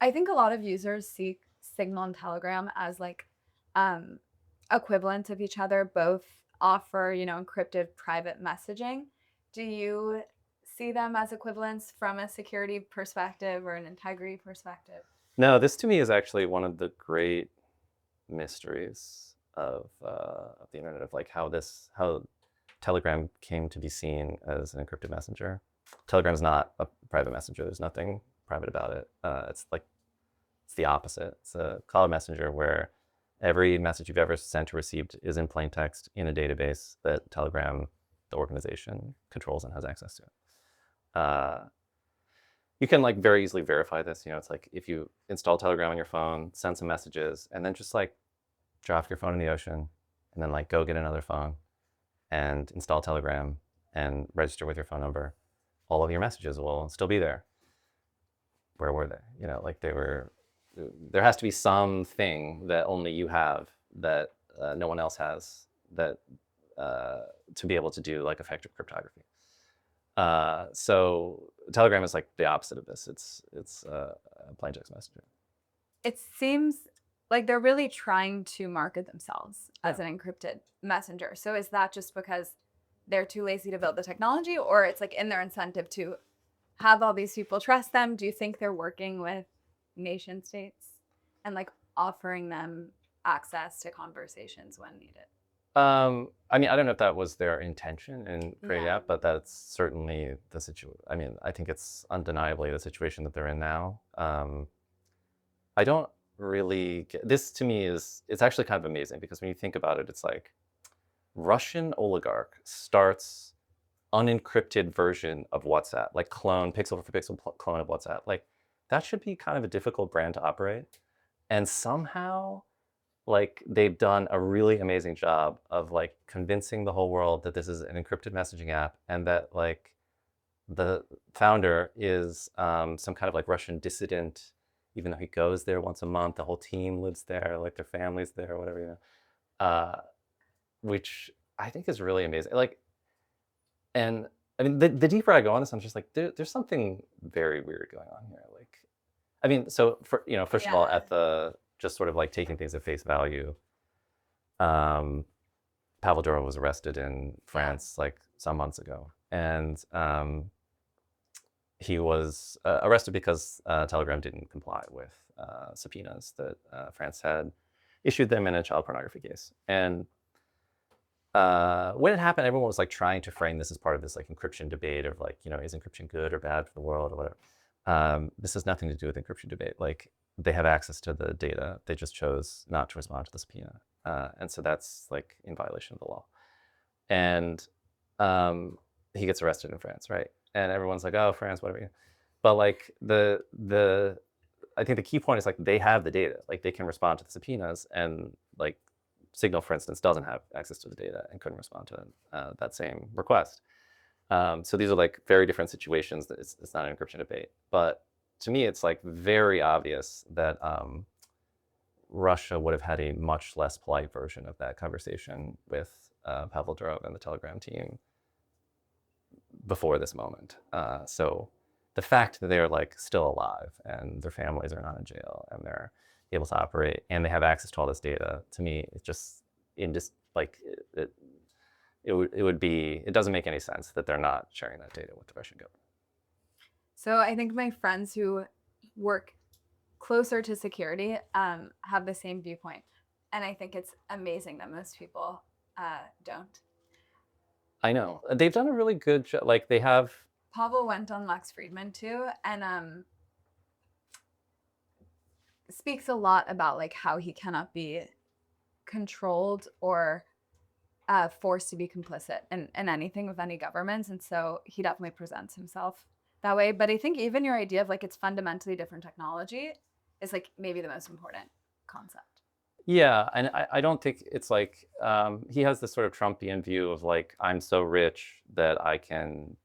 I think a lot of users see Signal and Telegram as like um, equivalents of each other. Both offer, encrypted private messaging. Do you see them as equivalents from a security perspective or an integrity perspective? No, this to me is actually one of the great mysteries of the internet, of like how Telegram came to be seen as an encrypted messenger. Telegram's not a private messenger. There's nothing private about it. It's the opposite. It's a cloud messenger where every message you've ever sent or received is in plain text in a database that Telegram, the organization, controls and has access to. Uh, you can like very easily verify this. It's like if you install Telegram on your phone, send some messages, and then just like drop your phone in the ocean, and then like go get another phone and install Telegram and register with your phone number. All of your messages will still be there. Where were they? Like they were. There has to be something that only you have that no one else has, that to be able to do like effective cryptography. So Telegram is like the opposite of this. It's a plain text messenger. It seems like they're really trying to market themselves Yeah. as an encrypted messenger. So is that just because they're too lazy to build the technology, or it's like in their incentive to have all these people trust them? Do you think they're working with nation states and like offering them access to conversations when needed? I mean, I don't know if that was their intention in creating Yeah. that, but that's certainly the situation. I mean, I think it's undeniably the situation that they're in now. I don't really get this. To me, it's actually kind of amazing because when you think about it, it's like Russian oligarch starts unencrypted version of WhatsApp, like clone pixel for pixel clone of WhatsApp. Like that should be kind of a difficult brand to operate, and somehow like they've done a really amazing job of like convincing the whole world that this is an encrypted messaging app, and that like the founder is some kind of like Russian dissident, even though he goes there once a month. The whole team lives there, like their families there, or whatever, uh, which I think is really amazing. Like, and I mean, the deeper I go on this, I'm just like, there's something very weird going on here. Like, I mean, so first of all, Yeah. at the just sort of like taking things at face value, um, Pavel Durov was arrested in Yeah. France like some months ago, and he was arrested because Telegram didn't comply with subpoenas that France had issued them in a child pornography case. And when it happened, everyone was like trying to frame this as part of this like encryption debate of like, is encryption good or bad for the world or whatever. This has nothing to do with encryption debate. Like they have access to the data. They just chose not to respond to the subpoena. And so that's like in violation of the law. And he gets arrested in France, right? And everyone's like, "Oh, France, whatever." But like I think the key point is like they have the data, like they can respond to the subpoenas, and like Signal, for instance, doesn't have access to the data and couldn't respond to that same request. So these are like very different situations. That it's not an encryption debate, but to me, it's like very obvious that Russia would have had a much less polite version of that conversation with Pavel Durov and the Telegram team before this moment. So the fact that they're like still alive and their families are not in jail and they're able to operate and they have access to all this data, to me, it's just in just like it doesn't make any sense that they're not sharing that data with the Russian government. So I think my friends who work closer to security have the same viewpoint. And I think it's amazing that most people don't. I know they've done a really good job. Like they have. Pavel went on Lex Friedman too, and speaks a lot about like how he cannot be controlled or forced to be complicit in anything with any governments. And so he definitely presents himself that way. But I think even your idea of like it's fundamentally different technology is like maybe the most important concept. Yeah, and I don't think it's like he has this sort of Trumpian view of like I'm so rich that I can't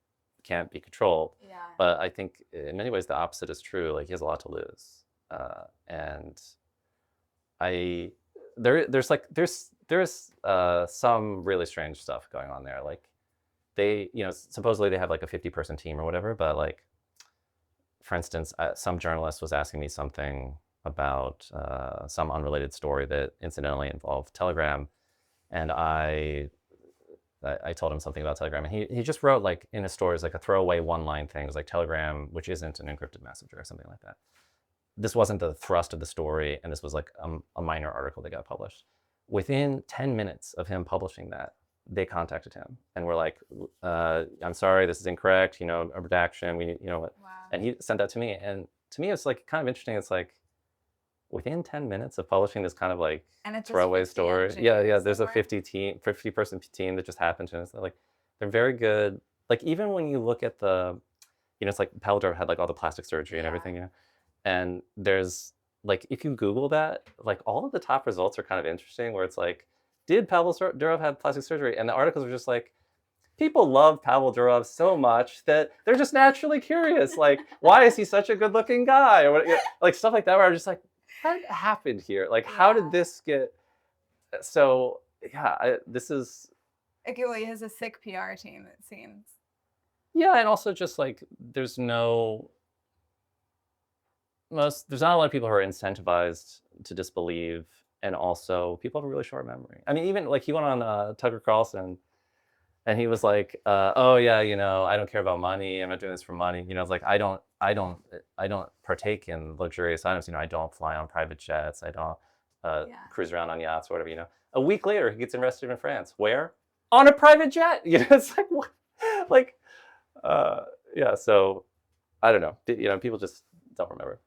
be controlled. Yeah. But I think in many ways the opposite is true. Like he has a lot to lose, and I there's some really strange stuff going on there. Like they supposedly they have like a 50-person team or whatever, but like for instance, some journalist was asking me something about some unrelated story that incidentally involved Telegram, and I told him something about Telegram, and he just wrote like in his stories like a throwaway one-line thing. It was like Telegram, which isn't an encrypted messenger or something like that. This wasn't the thrust of the story, and this was like a minor article that got published. Within 10 minutes of him publishing that, they contacted him and were like, "I'm sorry, this is incorrect. You know, a redaction. We need, you know what?" Wow. And he sent that to me, and to me, it's like kind of interesting. It's like within 10 minutes of publishing this kind of like And it's just throwaway 50 story. Yeah, engineers there's that a work. 50-person team that just happened to us. Like they're very good. Like even when you look at the, you know, it's like Pavel had like all the plastic surgery and Yeah. everything, yeah. And there's like if you Google that, like all of the top results are kind of interesting. Where it's like, did Pavel Durov have plastic surgery? And the articles are just like, people love Pavel Durov so much that they're just naturally curious. Like, why is he such a good-looking guy? Or what, you know, like stuff like that. Where I'm just like, what happened here? Like, how Yeah. did this get? So yeah, this is Okay, well, he has a sick PR team, it seems. yeah, and also just like there's not a lot of people who are incentivized to disbelieve, and also people have a really short memory. I mean, even like he went on Tucker Carlson, and he was like, "Oh yeah, you know, I don't care about money. I'm not doing this for money." You know, it's like I don't partake in luxurious items. You know, I don't fly on private jets. I don't Yeah. cruise around on yachts or whatever. You know, a week later he gets arrested in France. Where? On a private jet. You know, it's like what? Like, uh, yeah. So I don't know. You know, people just don't remember.